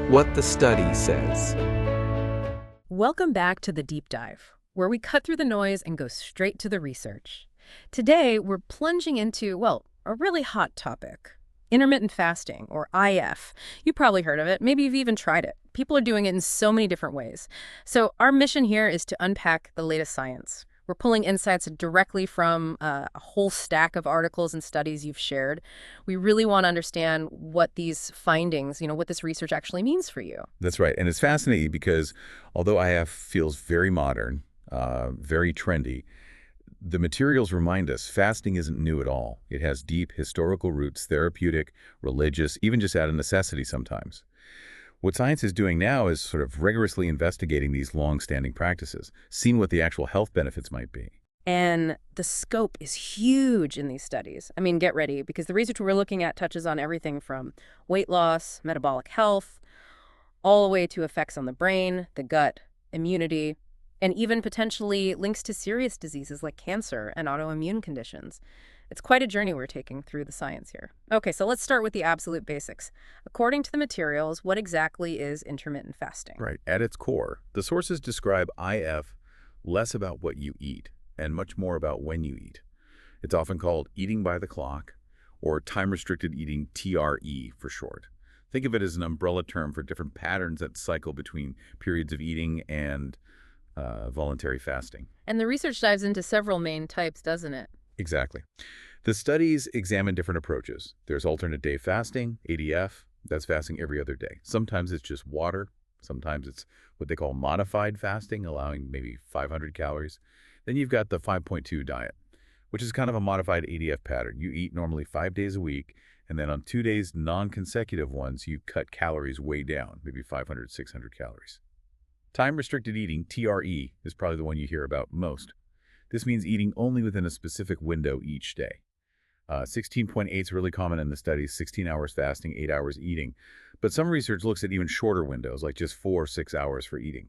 What the study says. Welcome back to the Deep Dive, where we cut through the noise and go straight to the research. Today, we're plunging into, well, a really hot topic. Intermittent fasting, or IF. You've probably heard of it. Maybe you've even tried it. People are doing it in so many different ways. So our mission here is to unpack the latest science. We're pulling insights directly from a whole stack of articles and studies you've shared. We really want to understand what these findings, what this research actually means for you. That's right. And it's fascinating because although IF feels very modern, very trendy, the materials remind us fasting isn't new at all. It has deep historical roots, therapeutic, religious, even just out of necessity sometimes. What science is doing now is sort of rigorously investigating these long-standing practices, seeing what the actual health benefits might be. And the scope is huge in these studies. I mean, get ready, because the research we're looking at touches on everything from weight loss, metabolic health, all the way to effects on the brain, the gut, immunity, and even potentially links to serious diseases like cancer and autoimmune conditions. It's quite a journey we're taking through the science here. Okay, so let's start with the absolute basics. According to the materials, what exactly is intermittent fasting? Right. At its core, the sources describe IF less about what you eat and much more about when you eat. It's often called eating by the clock or time-restricted eating, TRE for short. Think of it as an umbrella term for different patterns that cycle between periods of eating and voluntary fasting. And the research dives into several main types, doesn't it? Exactly. The studies examine different approaches. There's alternate day fasting, ADF, that's fasting every other day. Sometimes it's just water. Sometimes it's what they call modified fasting, allowing maybe 500 calories. Then you've got the 5.2 diet, which is kind of a modified ADF pattern. You eat normally 5 days a week, and then on 2 days, non-consecutive ones, you cut calories way down, maybe 500, 600 calories. Time-restricted eating, TRE, is probably the one you hear about most. This means eating only within a specific window each day. 16.8 is really common in the studies, 16 hours fasting, 8 hours eating. But some research looks at even shorter windows, like just 4 or 6 hours for eating.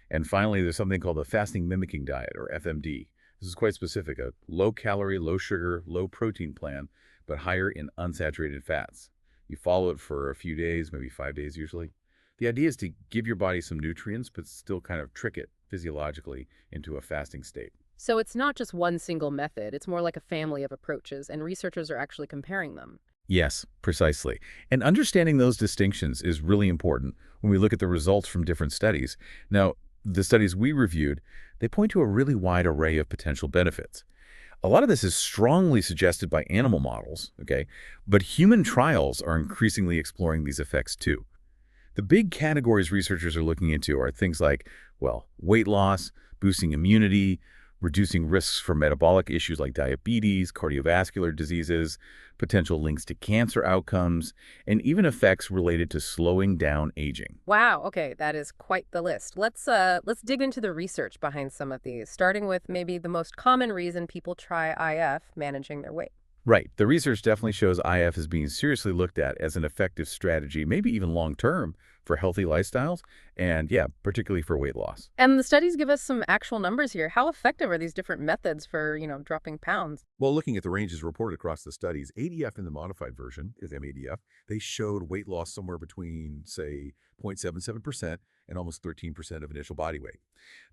And finally, there's something called the fasting mimicking diet, or FMD. This is quite specific, a low-calorie, low-sugar, low-protein plan, but higher in unsaturated fats. You follow it for a few days, maybe 5 days usually. The idea is to give your body some nutrients, but still kind of trick it physiologically into a fasting state. So it's not just one single method. It's more like a family of approaches, and researchers are actually comparing them. Yes, precisely. And understanding those distinctions is really important when we look at the results from different studies. Now, the studies we reviewed, they point to a really wide array of potential benefits. A lot of this is strongly suggested by animal models, okay? But human trials are increasingly exploring these effects too. The big categories researchers are looking into are things like, well, weight loss, boosting immunity, reducing risks for metabolic issues like diabetes, cardiovascular diseases, potential links to cancer outcomes, and even effects related to slowing down aging. Wow, okay, that is quite the list. Let's dig into the research behind some of these, starting with maybe the most common reason people try IF, managing their weight. Right. The research definitely shows IF is being seriously looked at as an effective strategy, maybe even long-term, for healthy lifestyles, and yeah, particularly for weight loss. And the studies give us some actual numbers here. How effective are these different methods for, dropping pounds? Well, looking at the ranges reported across the studies, ADF in the modified version is MADF. They showed weight loss somewhere between, say, 0.77% and almost 13% of initial body weight.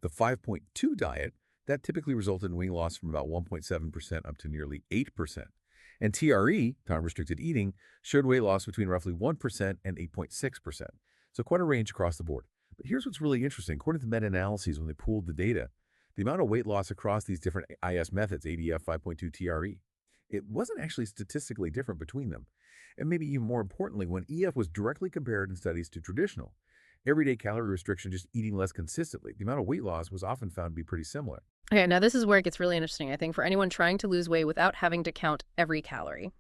The 5.2 diet, that typically resulted in weight loss from about 1.7% up to nearly 8%. And TRE, time-restricted eating, showed weight loss between roughly 1% and 8.6%. So quite a range across the board. But here's what's really interesting. According to meta-analyses, when they pooled the data, the amount of weight loss across these different IS methods, ADF, 5.2, TRE, it wasn't actually statistically different between them. And maybe even more importantly, when EF was directly compared in studies to traditional, everyday calorie restriction, just eating less consistently, the amount of weight loss was often found to be pretty similar. Okay, now this is where it gets really interesting, I think, for anyone trying to lose weight without having to count every calorie.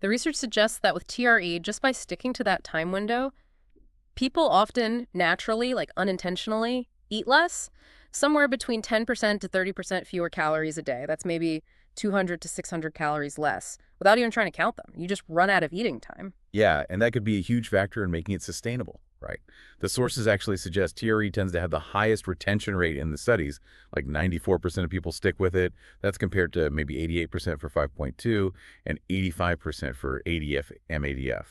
The research suggests that with TRE, just by sticking to that time window, people often naturally, like unintentionally, eat less, somewhere between 10% to 30% fewer calories a day. That's maybe 200 to 600 calories less, without even trying to count them. You just run out of eating time. Yeah, and that could be a huge factor in making it sustainable, right? The sources actually suggest TRE tends to have the highest retention rate in the studies, like 94% of people stick with it. That's compared to maybe 88% for 5.2 and 85% for ADF, MADF.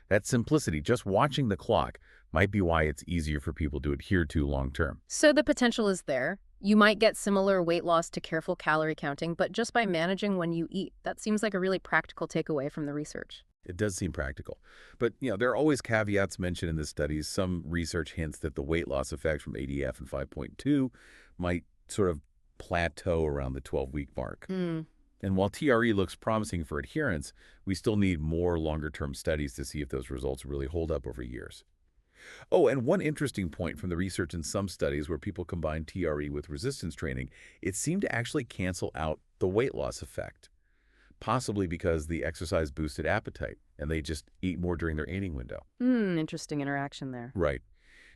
That simplicity, just watching the clock, Might be why it's easier for people to adhere to long-term. So the potential is there. You might get similar weight loss to careful calorie counting, but just by managing when you eat. That seems like a really practical takeaway from the research. It does seem practical. But, there are always caveats mentioned in the studies. Some research hints that the weight loss effect from ADF and 5.2 might sort of plateau around the 12-week mark. Hmm. And while TRE looks promising for adherence, we still need more longer-term studies to see if those results really hold up over years. Oh, and one interesting point from the research in some studies where people combine TRE with resistance training, it seemed to actually cancel out the weight loss effect, possibly because the exercise boosted appetite and they just eat more during their eating window. Interesting interaction there. Right.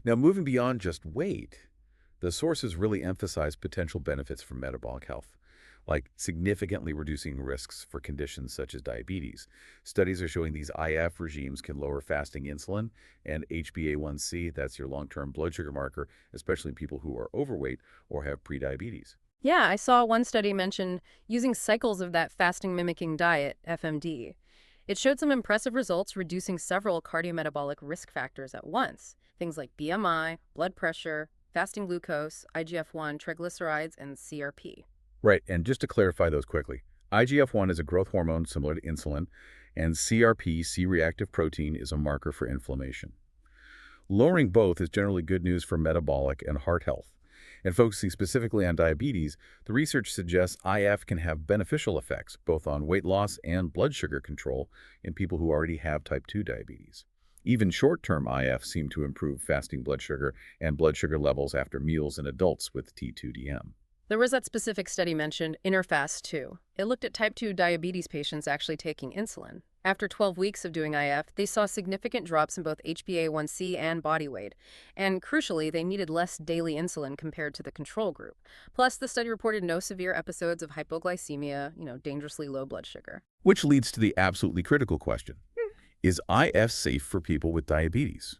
Now, moving beyond just weight, the sources really emphasize potential benefits for metabolic health, like significantly reducing risks for conditions such as diabetes. Studies are showing these IF regimes can lower fasting insulin and HbA1c, that's your long-term blood sugar marker, especially in people who are overweight or have prediabetes. Yeah, I saw one study mention using cycles of that fasting mimicking diet, FMD. It showed some impressive results reducing several cardiometabolic risk factors at once. Things like BMI, blood pressure, fasting glucose, IGF-1, triglycerides, and CRP. Right, and just to clarify those quickly, IGF-1 is a growth hormone similar to insulin, and CRP, C-reactive protein, is a marker for inflammation. Lowering both is generally good news for metabolic and heart health. And focusing specifically on diabetes, the research suggests IF can have beneficial effects both on weight loss and blood sugar control in people who already have type 2 diabetes. Even short-term IF seem to improve fasting blood sugar and blood sugar levels after meals in adults with T2DM. There was that specific study mentioned, INTERFAST-2. It looked at type 2 diabetes patients actually taking insulin. After 12 weeks of doing IF, they saw significant drops in both HbA1c and body weight. And crucially, they needed less daily insulin compared to the control group. Plus, the study reported no severe episodes of hypoglycemia, dangerously low blood sugar. Which leads to the absolutely critical question. Is IF safe for people with diabetes?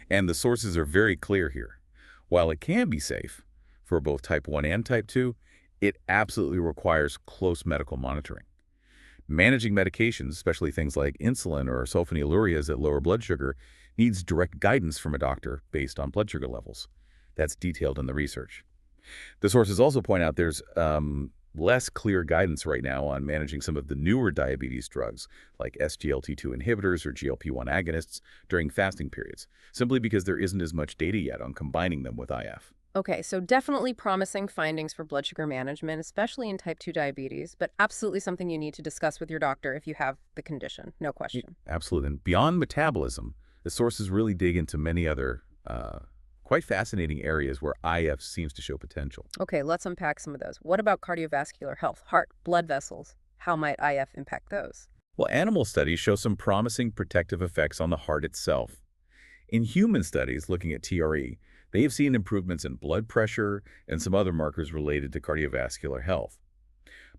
And the sources are very clear here. While it can be safe for both type 1 and type 2, it absolutely requires close medical monitoring. Managing medications, especially things like insulin or sulfonylureas that lower blood sugar, needs direct guidance from a doctor based on blood sugar levels. That's detailed in the research. The sources also point out there's less clear guidance right now on managing some of the newer diabetes drugs, like SGLT2 inhibitors or GLP-1 agonists, during fasting periods, simply because there isn't as much data yet on combining them with IF. Okay, so definitely promising findings for blood sugar management, especially in type 2 diabetes, but absolutely something you need to discuss with your doctor if you have the condition, no question. Absolutely. And beyond metabolism, the sources really dig into many other quite fascinating areas where IF seems to show potential. Okay, let's unpack some of those. What about cardiovascular health, heart, blood vessels? How might IF impact those? Well, animal studies show some promising protective effects on the heart itself. In human studies looking at TRE, they have seen improvements in blood pressure and some other markers related to cardiovascular health.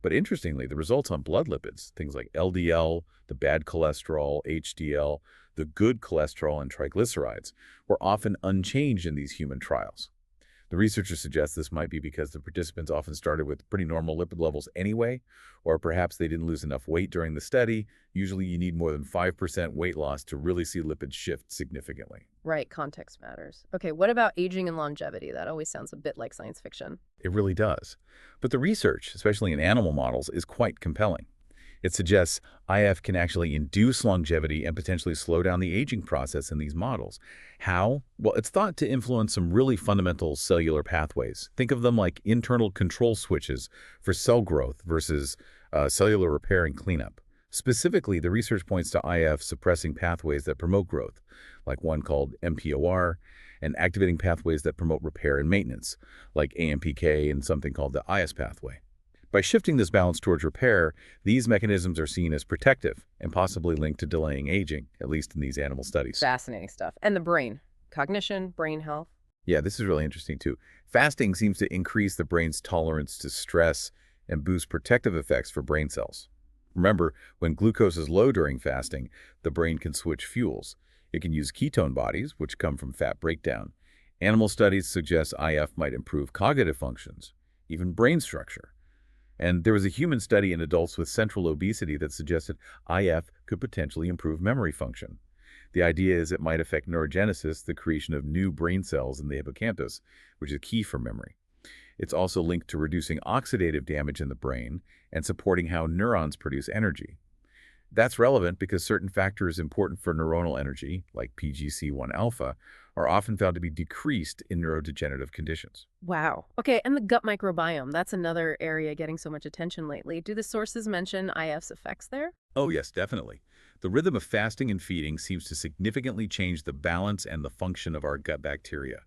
But interestingly, the results on blood lipids, things like LDL, the bad cholesterol, HDL, the good cholesterol, and triglycerides, were often unchanged in these human trials. The researchers suggest this might be because the participants often started with pretty normal lipid levels anyway, or perhaps they didn't lose enough weight during the study. Usually you need more than 5% weight loss to really see lipids shift significantly. Right, context matters. Okay, what about aging and longevity? That always sounds a bit like science fiction. It really does. But the research, especially in animal models, is quite compelling. It suggests IF can actually induce longevity and potentially slow down the aging process in these models. How? Well, it's thought to influence some really fundamental cellular pathways. Think of them like internal control switches for cell growth versus cellular repair and cleanup. Specifically, the research points to IF suppressing pathways that promote growth, like one called MPOR, and activating pathways that promote repair and maintenance, like AMPK and something called the IS pathway. By shifting this balance towards repair, these mechanisms are seen as protective and possibly linked to delaying aging, at least in these animal studies. Fascinating stuff. And the brain. Cognition, brain health. Yeah, this is really interesting too. Fasting seems to increase the brain's tolerance to stress and boost protective effects for brain cells. Remember, when glucose is low during fasting, the brain can switch fuels. It can use ketone bodies, which come from fat breakdown. Animal studies suggest IF might improve cognitive functions, even brain structure. And there was a human study in adults with central obesity that suggested IF could potentially improve memory function. The idea is it might affect neurogenesis, the creation of new brain cells in the hippocampus, which is key for memory. It's also linked to reducing oxidative damage in the brain and supporting how neurons produce energy. That's relevant because certain factors important for neuronal energy, like PGC1 alpha, are often found to be decreased in neurodegenerative conditions. Wow. Okay, and the gut microbiome, that's another area getting so much attention lately. Do the sources mention IF's effects there? Oh, yes, definitely. The rhythm of fasting and feeding seems to significantly change the balance and the function of our gut bacteria.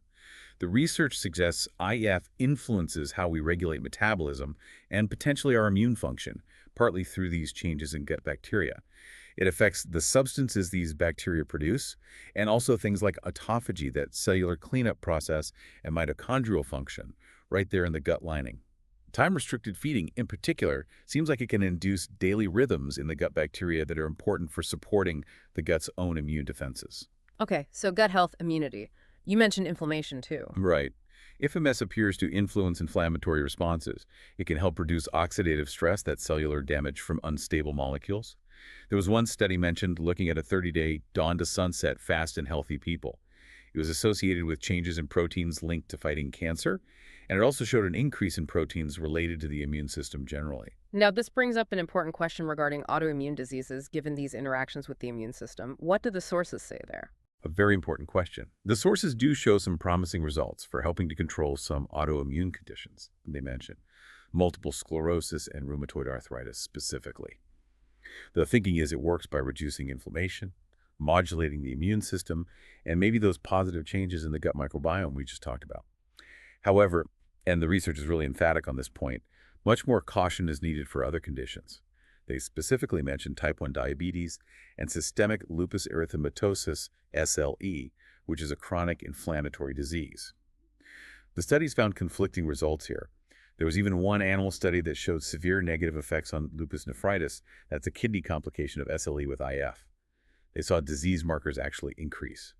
The research suggests IF influences how we regulate metabolism and potentially our immune function, partly through these changes in gut bacteria. It affects the substances these bacteria produce, and also things like autophagy, that cellular cleanup process, and mitochondrial function, right there in the gut lining. Time-restricted feeding, in particular, seems like it can induce daily rhythms in the gut bacteria that are important for supporting the gut's own immune defenses. Okay, so gut health, immunity. You mentioned inflammation too. Right. If MS appears to influence inflammatory responses, it can help reduce oxidative stress, that's cellular damage from unstable molecules. There was one study mentioned looking at a 30-day dawn to sunset fast in healthy people. It was associated with changes in proteins linked to fighting cancer, and it also showed an increase in proteins related to the immune system generally. Now, this brings up an important question regarding autoimmune diseases, given these interactions with the immune system. What do the sources say there? A very important question. The sources do show some promising results for helping to control some autoimmune conditions they mentioned, multiple sclerosis and rheumatoid arthritis specifically. The thinking is it works by reducing inflammation, modulating the immune system, and maybe those positive changes in the gut microbiome we just talked about. However, and the research is really emphatic on this point, much more caution is needed for other conditions. They specifically mentioned type 1 diabetes and systemic lupus erythematosus, SLE, which is a chronic inflammatory disease. The studies found conflicting results here. There was even one animal study that showed severe negative effects on lupus nephritis. That's a kidney complication of SLE with IF. They saw disease markers actually increase.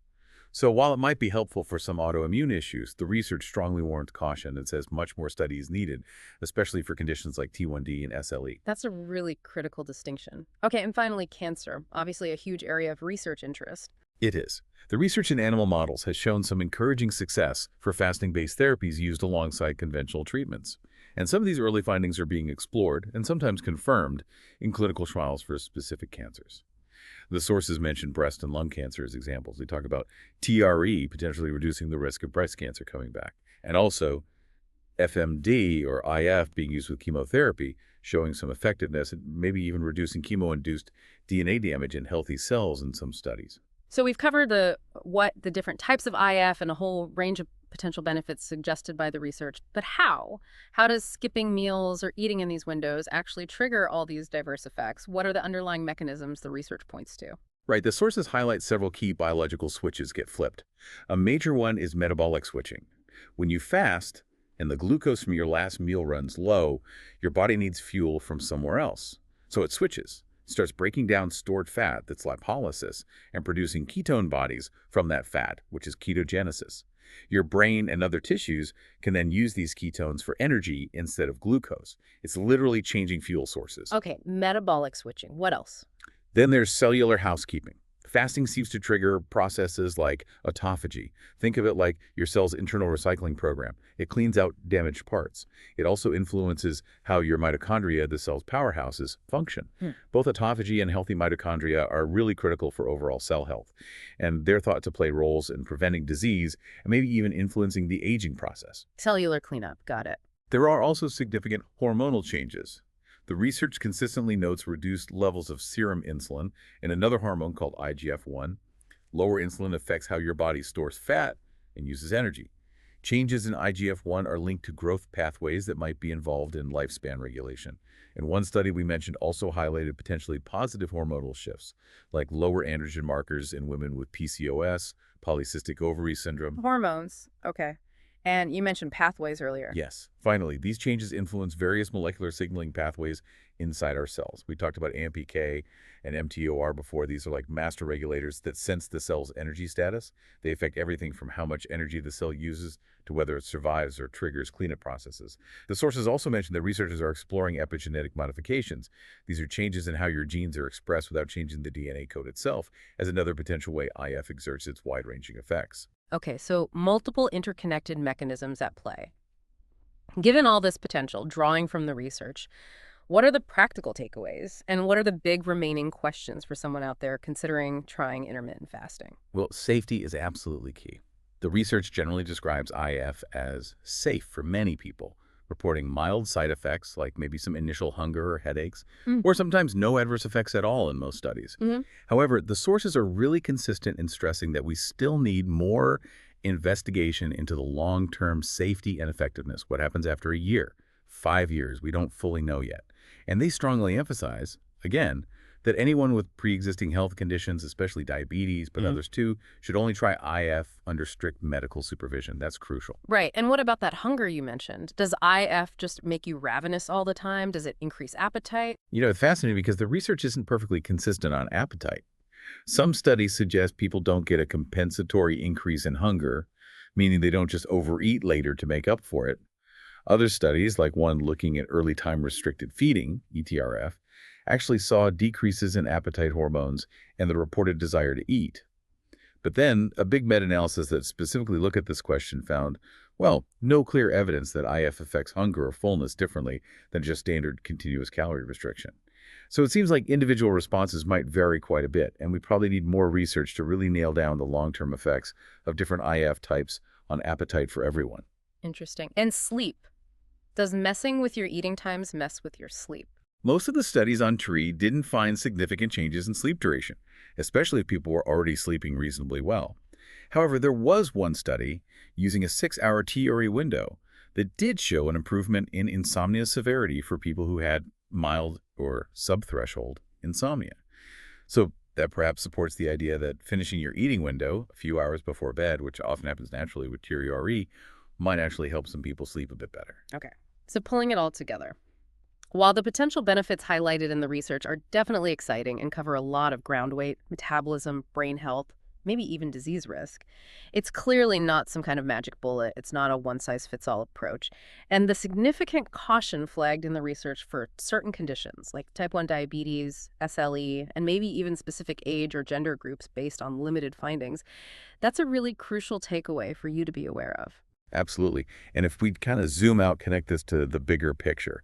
So while it might be helpful for some autoimmune issues, the research strongly warrants caution and says much more study is needed, especially for conditions like T1D and SLE. That's a really critical distinction. Okay, and finally, cancer. Obviously a huge area of research interest. It is. The research in animal models has shown some encouraging success for fasting-based therapies used alongside conventional treatments. And some of these early findings are being explored and sometimes confirmed in clinical trials for specific cancers. The sources mention breast and lung cancer as examples. They talk about TRE potentially reducing the risk of breast cancer coming back, and also FMD or IF being used with chemotherapy, showing some effectiveness and maybe even reducing chemo-induced DNA damage in healthy cells in some studies. So we've covered the different types of IF and a whole range of potential benefits suggested by the research. But how? How does skipping meals or eating in these windows actually trigger all these diverse effects? What are the underlying mechanisms the research points to? Right, the sources highlight several key biological switches get flipped. A major one is metabolic switching. When you fast and the glucose from your last meal runs low, your body needs fuel from somewhere else. So it switches. Starts breaking down stored fat, that's lipolysis, and producing ketone bodies from that fat, which is ketogenesis. Your brain and other tissues can then use these ketones for energy instead of glucose. It's literally changing fuel sources. Okay, metabolic switching. What else? Then there's cellular housekeeping. Fasting seems to trigger processes like autophagy. Think of it like your cell's internal recycling program. It cleans out damaged parts. It also influences how your mitochondria, the cell's powerhouses, function. Both autophagy and healthy mitochondria are really critical for overall cell health, and they're thought to play roles in preventing disease and maybe even influencing the aging process. Cellular cleanup. Got it. There are also significant hormonal changes. The research consistently notes reduced levels of serum insulin and another hormone called IGF-1. Lower insulin affects how your body stores fat and uses energy. Changes in IGF-1 are linked to growth pathways that might be involved in lifespan regulation. And one study we mentioned also highlighted potentially positive hormonal shifts, like lower androgen markers in women with PCOS, polycystic ovary syndrome. Hormones. Okay. And you mentioned pathways earlier. Yes. Finally, these changes influence various molecular signaling pathways inside our cells. We talked about AMPK and mTOR before. These are like master regulators that sense the cell's energy status. They affect everything from how much energy the cell uses to whether it survives or triggers cleanup processes. The sources also mentioned that researchers are exploring epigenetic modifications. These are changes in how your genes are expressed without changing the DNA code itself, as another potential way IF exerts its wide-ranging effects. Okay, so multiple interconnected mechanisms at play. Given all this potential, drawing from the research, what are the practical takeaways? And what are the big remaining questions for someone out there considering trying intermittent fasting? Well, safety is absolutely key. The research generally describes IF as safe for many people, reporting mild side effects like maybe some initial hunger or headaches, or sometimes no adverse effects at all in most studies. However, the sources are really consistent in stressing that we still need more investigation into the long-term safety and effectiveness. What happens after a year, 5 years, we don't fully know yet. And they strongly emphasize, again, that anyone with pre-existing health conditions, especially diabetes, but others too, should only try IF under strict medical supervision. That's crucial. Right. And what about that hunger you mentioned? Does IF just make you ravenous all the time? Does it increase appetite? You know, it's fascinating because the research isn't perfectly consistent on appetite. Some studies suggest people don't get a compensatory increase in hunger, meaning they don't just overeat later to make up for it. Other studies, like one looking at early time restricted feeding, ETRF, actually saw decreases in appetite hormones and the reported desire to eat. But then, a big meta-analysis that specifically looked at this question found, well, no clear evidence that IF affects hunger or fullness differently than just standard continuous calorie restriction. So it seems like individual responses might vary quite a bit, and we probably need more research to really nail down the long-term effects of different IF types on appetite for everyone. Interesting. And sleep. Does messing with your eating times mess with your sleep? Most of the studies on TREE didn't find significant changes in sleep duration, especially if people were already sleeping reasonably well. However, there was one study using a 6-hour TRE window that did show an improvement in insomnia severity for people who had mild or subthreshold insomnia. So that perhaps supports the idea that finishing your eating window a few hours before bed, which often happens naturally with TRE, might actually help some people sleep a bit better. Okay. So pulling it all together. While the potential benefits highlighted in the research are definitely exciting and cover a lot of ground weight, metabolism, brain health, maybe even disease risk, it's clearly not some kind of magic bullet. It's not a one-size-fits-all approach. And the significant caution flagged in the research for certain conditions like type 1 diabetes, SLE, and maybe even specific age or gender groups based on limited findings, that's a really crucial takeaway for you to be aware of. Absolutely. And if we kind of zoom out, connect this to the bigger picture,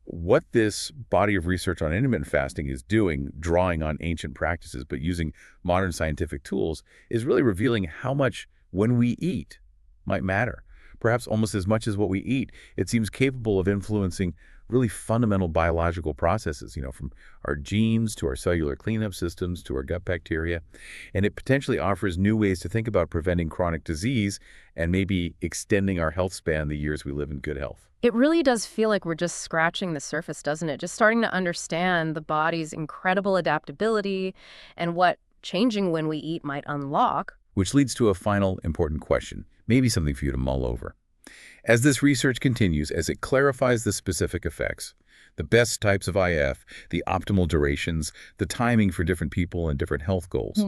what this body of research on intermittent fasting is doing, drawing on ancient practices, but using modern scientific tools, is really revealing how much when we eat might matter. Perhaps almost as much as what we eat. It seems capable of influencing really fundamental biological processes, from our genes to our cellular cleanup systems to our gut bacteria. And it potentially offers new ways to think about preventing chronic disease and maybe extending our health span the years we live in good health. It really does feel like we're just scratching the surface, doesn't it? Just starting to understand the body's incredible adaptability and what changing when we eat might unlock. Which leads to a final important question, maybe something for you to mull over. As this research continues, as it clarifies the specific effects, the best types of IF, the optimal durations, the timing for different people and different health goals,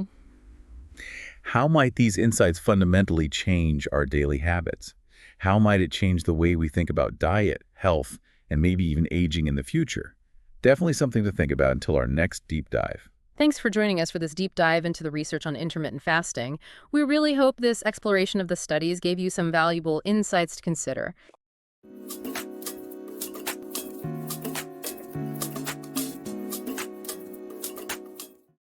how might these insights fundamentally change our daily habits? How might it change the way we think about diet, health, and maybe even aging in the future? Definitely something to think about until our next deep dive. Thanks for joining us for this deep dive into the research on intermittent fasting. We really hope this exploration of the studies gave you some valuable insights to consider.